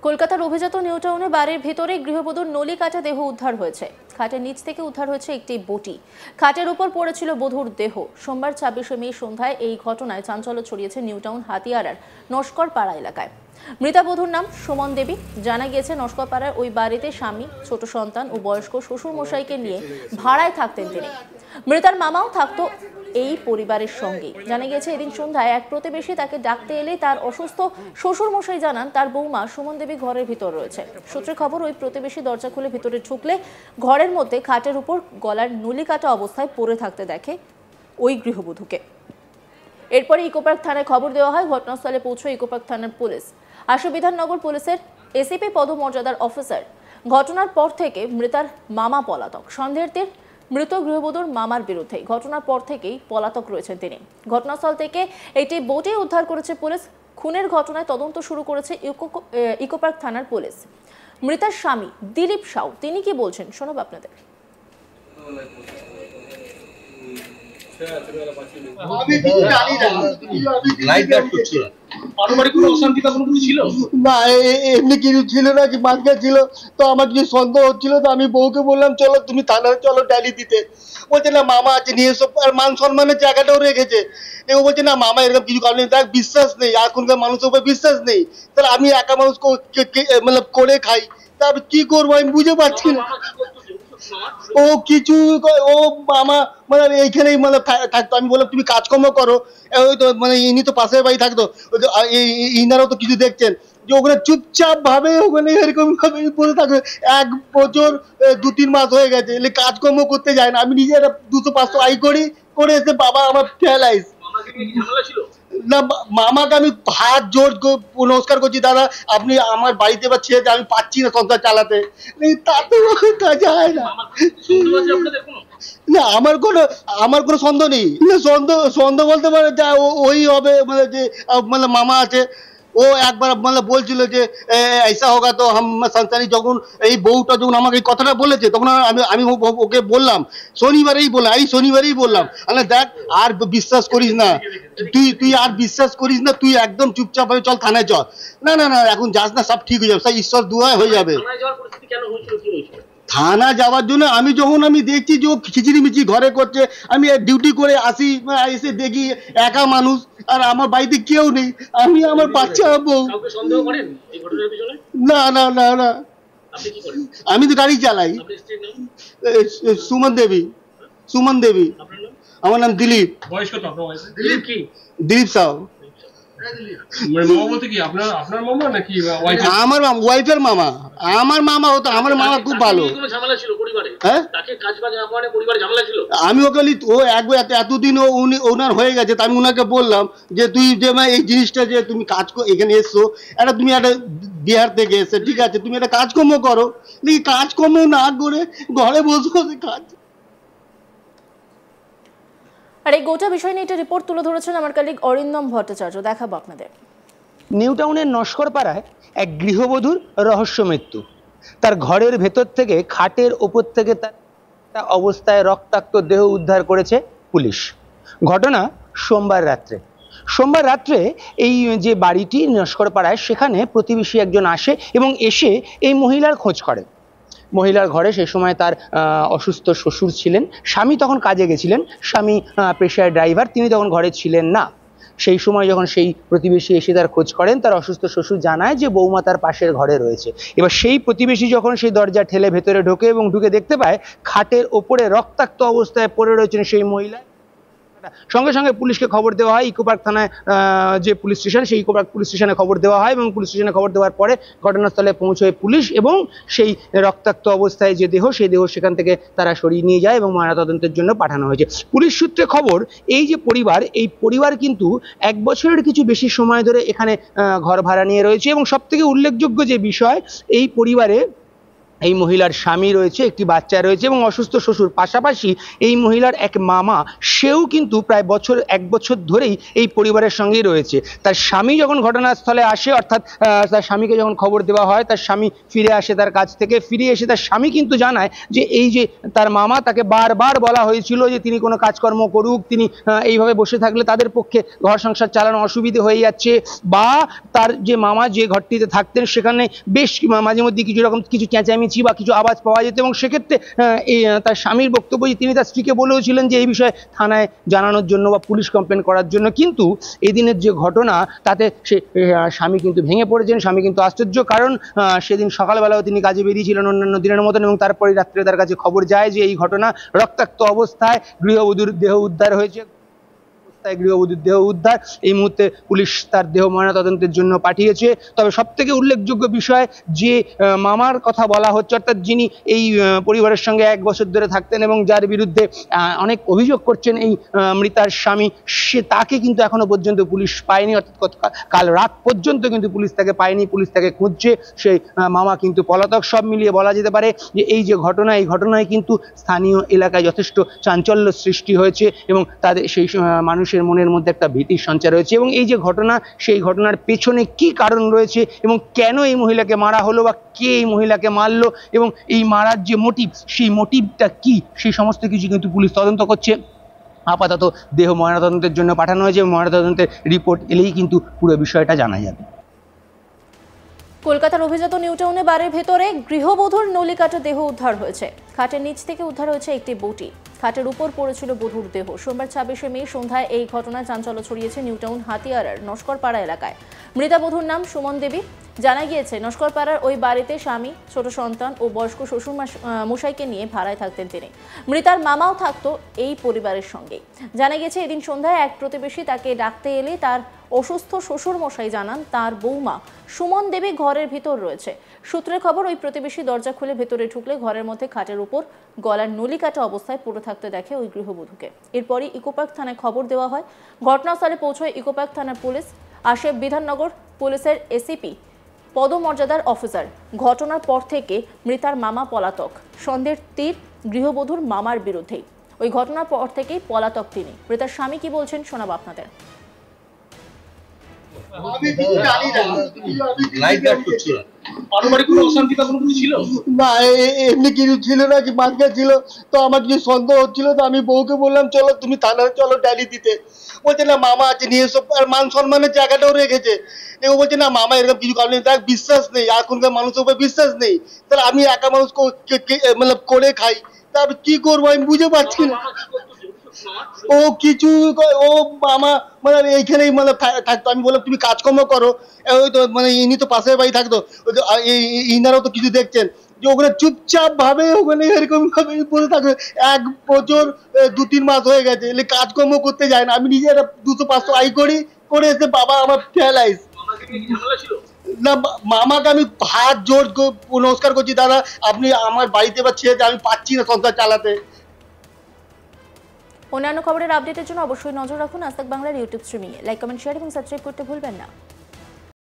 কলকাতার অভিজাত নিউ টাউনে বাড়ির ভেতরে গৃহবধূর নলি কাটা দেহ উদ্ধার হয়েছে। খাটের নিচ থেকে উদ্ধার হয়েছে একটি বটি। খাটের উপর পড়েছিল বধূর দেহ। সোমবার 26শে মে সন্ধ্যায় এই ঘটনায় চাঞ্চল্য ছড়িয়েছে নিউ টাউন হাতিয়ারার নস্কর পাড়া এলাকায়। মৃতা বধূর নাম সুমন দেবী। জানা গিয়েছে নস্কর পাড়ার ওই বাড়িতে স্বামী, ছোট সন্তান ও বয়স্ক শ্বশুর মশাইকে নিয়ে ভাড়ায় থাকতেন তিনি। মৃতার মামাও থাকতো এই পরিবারের সঙ্গে। জানা গিয়েছে এদিন সন্ধ্যায় এক প্রতিবেশী তাকে ডাকতে এলে তার অসুস্থ শ্বশুর মশাই জানান তার বৌমা সুমন দেবী ঘরের ভিতর রয়েছে। সূত্রে খবর, ওই প্রতিবেশী দরজা খুলে ভিতরে ঢুকলে ঘরের মধ্যে খাটের উপর গলার নলি কাটা অবস্থায় পড়ে থাকতে দেখে ওই গৃহবধূকে। এরপরে ইকোপার্ক থানায় খবর দেওয়া হয়। ঘটনাস্থলে পৌঁছয় ইকোপার্ক থানার পুলিশ। আসে বিধাননগর পুলিশের এসিপি পদমর্যাদার অফিসার। ঘটনার পর থেকে মৃতার মামা পলাতক। সন্দেহের তীর মৃত গৃহবধূর মামার বিরুদ্ধে। ঘটনার পর থেকেই পলাতক রয়েছেন তিনি। ঘটনাস্থল থেকে একটি বটি উদ্ধার করেছে পুলিশ। খুনের ঘটনায় তদন্ত শুরু করেছে ইকোপার্ক থানার পুলিশ। মৃতার স্বামী দিলীপ সাউ তিনি কি বলছেন শোনাব আপনাদের। এমনি কিছু ছিল না, কি মাঝখানে ছিল তো আমার কিছু সন্দেহ হচ্ছিল, তো আমি বউকে বললাম চলো তুমি থানায় চলো ডালি দিতে। বলছে না মামা আছে নিয়ে এসো, আর মান সম্মানের জায়গাটাও রেখেছে। ও বলছে না মামা এরকম কিছু কারণ নেই, তার বিশ্বাস নেই, এখনকার মানুষের উপর বিশ্বাস নেই। তাহলে আমি একা মানুষ মানে করে খাই, তা আমি কি করবো আমি বুঝে পাচ্ছি না। ও কিছু ও মামা মানে এইখানেই মানে থাকতো। আমি বললাম তুমি কাজকর্ম করো, ওই তো মানে ইনি তো পাশের বাড়ি থাকতো, ইনারাও তো কিছু দেখছেন যে ওখানে চুপচাপ ভাবে ওখানে এরকম ভাবে বসে থাকবে। 1 বছর 2-3 মাস হয়ে গেছে, কাজকর্ম করতে যায় না। আমি নিজে একটা 200-500 আয় করে এসে বাবা আমার প্যারালাইজ। না মামাকে আমি হাত জোর নমস্কার করছি, দাদা আপনি আমার বাড়িতে বা ছেড়ে আমি পাচ্ছি না সংসার চালাতে। তাতে যায় না। না আমার কোনো সন্দেহ নেই। না সন্দেহ বলতে পারে যা ওই হবে, মানে যে মানে মামা আছে। ও একবার মানে বলছিল যে ऐसा होगा तो हम संसारी। যখন এই বউটা যখন আমাকে এই কথাটা বলেছে তখন আমি ওকে বললাম শনিবারেই বললাম দেখ আর বিশ্বাস করিস না, তুই আর বিশ্বাস করিস না, তুই একদম চুপচাপ ভাবে চল থানায় চল। না এখন যাস না, সব ঠিক হয়ে যাবে, সব ঈশ্বর দুয়ায় হয়ে যাবে। থানা যাওয়ার জন্য আমি দেখছি যে ও খিচিড়ি মিচিড়ি ঘরে করছে। আমি ডিউটি করে আসি, এসে দেখি একা মানুষ, আর আমার বাড়িতে কেউ নেই, আমি আমার বাচ্চা বউ। না আমি তো গাড়ি চালাই। সুমন দেবী। আমার নাম দিলীপ। দিলীপ সাউ। আমার ওয়াইফের মামা। আমার মামা হতো, আমার মামা খুব ভালো। আমি ওকে ও এতদিন ওনার হয়ে গেছে, আমি ওনাকে বললাম যে তুই যে এই জিনিসটা যে তুমি কাজ এখানে এসছো, তুমি একটা বিহার থেকে এসে, ঠিক আছে তুমি একটা কাজকর্ম করো, কাজকর্ম না করে ঘরে বসে বসে কাজ। আর এই গোটা বিষয় নিয়ে একটা রিপোর্ট তুলে ধরেছেন আমার কলিগ অরিন্দম ভট্টাচার্য। দেখাবো আপনাদের। নিউ টাউনের নস্করপাড়ায় এক গৃহবধূর রহস্য মৃত্যু। তার ঘরের ভেতর থেকে খাটের ওপর থেকে তার অবস্থায় রক্তাক্ত দেহ উদ্ধার করেছে পুলিশ। ঘটনা সোমবার রাত্রে এই যে বাড়িটি নস্করপাড়ায়, সেখানে প্রতিবেশী একজন আসে এবং এসে এই মহিলার খোঁজ করে। মহিলার ঘরে সেই সময় তার অসুস্থ শ্বশুর ছিলেন, স্বামী তখন কাজে গেছিলেন, স্বামী পেশায় ড্রাইভার, তিনি তখন ঘরে ছিলেন না। সেই সময় যখন সেই প্রতিবেশী এসে তার খোঁজ করেন, তার অসুস্থ শ্বশুর জানায় যে বৌমা তার পাশের ঘরে রয়েছে। এবার সেই প্রতিবেশী যখন সেই দরজা ঠেলে ভেতরে ঢোকে এবং ঢুকে দেখতে পায় খাটের ওপরে রক্তাক্ত অবস্থায় পড়ে রয়েছেন সেই মহিলা। সঙ্গে সঙ্গে পুলিশকে খবর দেওয়া হয়। ইকোপার্ক থানায় যে পুলিশ স্টেশন, সেই ইকোপার্ক পুলিশ স্টেশনে খবর দেওয়া হয় এবং পুলিশ স্টেশনে খবর দেওয়ার পরে ঘটনাস্থলে পৌঁছয় পুলিশ এবং সেই রক্তাক্ত অবস্থায় যে দেহ, সেই দেহ সেখান থেকে তারা সরিয়ে নিয়ে যায় এবং ময়নাতদন্তের জন্য পাঠানো হয়েছে। পুলিশ সূত্রে খবর, এই যে পরিবার কিন্তু 1 বছরের কিছু বেশি সময় ধরে এখানে ঘর ভাড়া নিয়ে রয়েছে এবং সবথেকে উল্লেখযোগ্য যে বিষয়, এই পরিবারে এই মহিলার স্বামী রয়েছে, একটি বাচ্চা রয়েছে এবং অসুস্থ শ্বশুর। পাশাপাশি এই মহিলার এক মামা, সেও কিন্তু প্রায় এক বছর ধরেই এই পরিবারের সঙ্গেই রয়েছে। তার স্বামী যখন ঘটনাস্থলে আসে, অর্থাৎ তার স্বামীকে যখন খবর দেওয়া হয়, তার স্বামী ফিরে আসে তার কাছ থেকে। ফিরে এসে তার স্বামী কিন্তু জানায় যে এই যে তার মামা, তাকে বারবার বলা হয়েছিল যে তিনি কোনো কাজকর্ম করুক, তিনি এইভাবে বসে থাকলে তাদের পক্ষে ঘর সংসার চালানো অসুবিধে হয়ে যাচ্ছে। বা তার যে মামা যে ঘরটিতে থাকতেন সেখানে বেশ মাঝে মধ্যে কিছু চেঁচামেচি বা কিছু আওয়াজ পাওয়া যেত, এবং সেক্ষেত্রে তার স্বামীর বক্তব্য যে তিনি তার স্ত্রীকে বলেওছিলেন যে এই বিষয়ে থানায় জানানোর জন্য বা পুলিশ কমপ্লেন করার জন্য। কিন্তু এদিনের যে ঘটনা, তাতে সে স্বামী কিন্তু ভেঙে পড়েছেন। স্বামী কিন্তু আশ্চর্য, কারণ সেদিন সকালবেলাও তিনি কাজে বেরিয়েছিলেন অন্যান্য দিনের মতন, এবং তারপরে রাত্রে তার কাছে খবর যায় যে এই ঘটনা, রক্তাক্ত অবস্থায় গৃহবধূর দেহ উদ্ধার হয়েছে। গৃহবধূর দেহ উদ্ধার, এই মুহূর্তে পুলিশ তার দেহ ময়নাতদন্তের জন্য পাঠিয়েছে। তবে সবথেকে উল্লেখযোগ্য বিষয়, যে মামার কথা বলা হচ্ছে, অর্থাৎ যিনি এই পরিবারের সঙ্গে 1 বছর ধরে থাকতেন এবং যার বিরুদ্ধে অনেক অভিযোগ করছেন এই মৃতার স্বামী, তাকে কিন্তু এখনো পর্যন্ত পুলিশ পায়নি। অর্থাৎ কাল রাত পর্যন্ত কিন্তু পুলিশ তাকে পায়নি, পুলিশ তাকে খুঁজছে। সেই মামা কিন্তু পলাতক। সব মিলিয়ে বলা যেতে পারে যে এই যে ঘটনা, এই ঘটনায় কিন্তু স্থানীয় এলাকায় যথেষ্ট চাঞ্চল্য সৃষ্টি হয়েছে, এবং তাদের সেই মানুষের মনের মধ্যে একটা ভীতির সঞ্চার রয়েছে। এবং এই যে ঘটনা, সেই ঘটনার পেছনে কি কারণ রয়েছে এবং কেন এই মহিলাকে মারা হলো বা কে এই মহিলাকে মারলো এবং এই মারার যে মোটিভ, সেই মোটিভটা কি, সেই সমস্ত কিছু কিন্তু পুলিশ তদন্ত করছে। আপাতত দেহ ময়নাতদন্তের জন্য পাঠানো হয়েছে, এবং ময়নাতদন্তের রিপোর্ট এলেই কিন্তু পুরো বিষয়টা জানা যাবে। কলকাতার অভিজাত নিউটাউনে বাড়ির ভেতরে গৃহবধূর নলিকাটা দেহ উদ্ধার হয়েছে। খাটের নিচ থেকে উদ্ধার হয়েছে একটি বটি। খাটের উপর পড়েছিল বধূর দেহ। সোমবার 26শে মে সন্ধ্যায় এই ঘটনায় চাঞ্চল্য ছড়িয়েছে নিউটাউন হাতিয়ারার নস্করপাড়া এলাকায়। মৃতা বধূর নাম সুমন দেবী। জানা গিয়েছে, নস্করপাড়ার ওই বাড়িতে স্বামী, ছোট সন্তান ও বয়স্ক শ্বশুর মশাইকে নিয়ে ভাড়ায় থাকতেন তিনি। মৃতার মামাও থাকতো এই পরিবারের সঙ্গেই। জানা গেছে, এদিন সন্ধ্যায় এক প্রতিবেশী তাকে ডাকতে এলে তার অসুস্থ শ্বশুর মশাই জানান তার বৌমা সুমন দেবী ঘরের ভিতর রয়েছে। সূত্রের খবর, ওই প্রতিবেশী দরজা খুলে ভেতরে ঢুকলে ঘরের মধ্যে খাটের উপর গলার নলি কাটা অবস্থায় পড়ে থাকতে দেখে ওই গৃহবধূকে। এরপরই ইকোপার্ক থানায় খবর দেওয়া হয়। ঘটনাস্থলে পৌঁছয় ইকোপার্ক থানার পুলিশ। আসে বিধাননগর পুলিশের এসিপি পদমর্যাদার অফিসার। ঘটনার পর থেকে মৃতার মামা পলাতক। সন্দেহের তীর গৃহবধূর মামার বিরুদ্ধেই। ওই ঘটনার পর থেকেই পলাতক তিনি। মৃতার স্বামী কি বলছেন শোনাবো আপনাদের। না, এমনি কিছু ছিল না, কি মাঝখানে ছিল। তো আমার কিছু সন্দেহ হচ্ছিল, তো আমি বউকে বললাম চলো তুমি থানায় চলো ডায়েরি দিতে। বলছে না মামা আছে নিয়ে এসব, আর মান সম্মানের জায়গাটাও রেখেছে। ও বলছে না মামা এরকম কিছু কারণ নেই, তার বিশ্বাস নেই, এখনকার মানুষের উপর বিশ্বাস নেই। তাহলে আমি একা মানুষ মানে করে খাই, তা আমি কি করবো আমি বুঝে পাচ্ছি না। ও কিছু ও মামা মানে এইখানেই মানে থাকতো। আমি বললাম তুমি কাজকর্ম করো, ওই তো মানে ইনি তো পাশের বাড়ি থাকতো, ইনারাও তো কিছু দেখছেন, যে ওখানে চুপচাপ ভাবে ওখানে এরকম ভাবে বসে থাকবে। 1 বছর 2-3 মাস হয়ে গেছে, এলে কাজকর্ম করতে যায় না। আমি নিজে 200-500 আয় করি, করে এসে বাবা আমার প্যারালাইজ। না, মামাকে আমি হাত জোর নমস্কার করছি, দাদা আপনি আমার বাড়িতে বা ছেড়ে, আমি পাচ্ছি না সংসার চালাতে। অন্যান্য খবরের আপডেটের জন্য অবশ্যই নজর রাখুন আজ তাক বাংলার ইউটিউব স্ট্রিমিংয়ে। লাইক, কমেন্ট, শেয়ার এবং সাবস্ক্রাইব করতে ভুলবেন না।